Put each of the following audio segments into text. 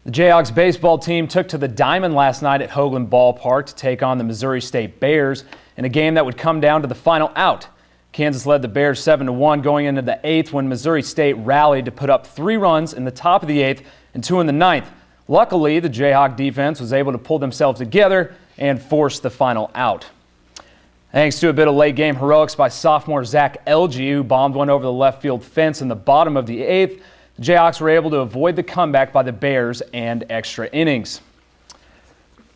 The Jayhawks baseball team took to the diamond last night at Hoagland Ballpark to take on the Missouri State Bears in a game that would come down to the final out. Kansas led the Bears 7-1 going into the 8th when Missouri State rallied to put up 3 runs in the top of the 8th and 2 in the 9th. Luckily, the Jayhawk defense was able to pull themselves together and force the final out. Thanks to a bit of late game heroics by sophomore Zach Elgie, who bombed one over the left field fence in the bottom of the 8th, the Jayhawks were able to avoid the comeback by the Bears and extra innings.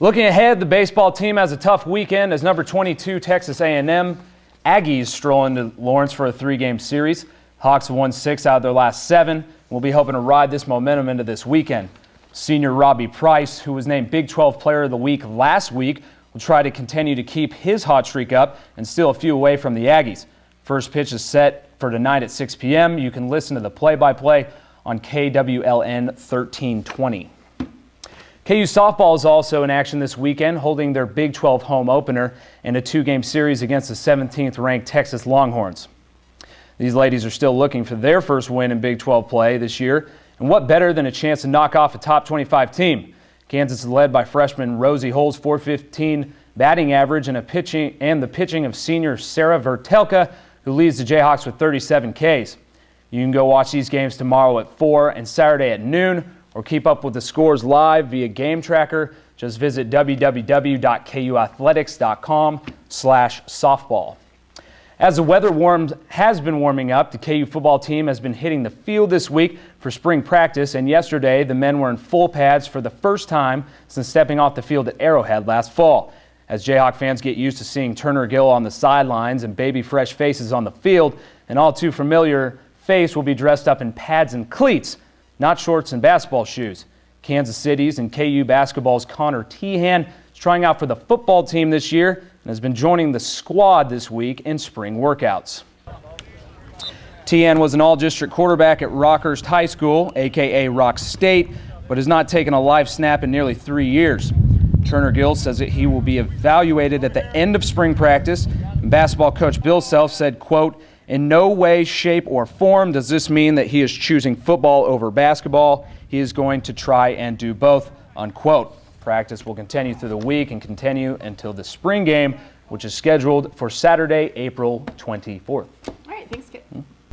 Looking ahead, the baseball team has a tough weekend as number 22 Texas A&M Aggies stroll into Lawrence for a 3-game series. Hawks have won 6 out of their last 7 and will be hoping to ride this momentum into this weekend. Senior Robbie Price, who was named Big 12 Player of the Week last week, will try to continue to keep his hot streak up and still a few away from the Aggies. First pitch is set for tonight at 6 p.m. You can listen to the play-by-play on KWLN 1320. KU softball is also in action this weekend, holding their Big 12 home opener in a 2-game series against the 17th-ranked Texas Longhorns. These ladies are still looking for their first win in Big 12 play this year, and what better than a chance to knock off a top 25 team? Kansas is led by freshman Rosie Hull's .415 batting average and the pitching of senior Sarah Vertelka, who leads the Jayhawks with 37 Ks. You can go watch these games tomorrow at 4 and Saturday at noon, or keep up with the scores live via Game Tracker. Just visit www.kuathletics.com/softball. As the weather has been warming up, the KU football team has been hitting the field this week for spring practice, and yesterday the men were in full pads for the first time since stepping off the field at Arrowhead last fall. As Jayhawk fans get used to seeing Turner Gill on the sidelines and baby fresh faces on the field, an all too familiar face will be dressed up in pads and cleats, not shorts and basketball shoes. Kansas City's and KU basketball's Connor Tehan is trying out for the football team this year and has been joining the squad this week in spring workouts. Tehan was an all-district quarterback at Rockhurst High School, aka Rock State, but has not taken a live snap in nearly 3 years. Turner Gill says that he will be evaluated at the end of spring practice, and basketball coach Bill Self said, quote, "In no way, shape, or form does this mean that he is choosing football over basketball. He is going to try and do both," unquote. Practice will continue through the week and continue until the spring game, which is scheduled for Saturday, April 24th.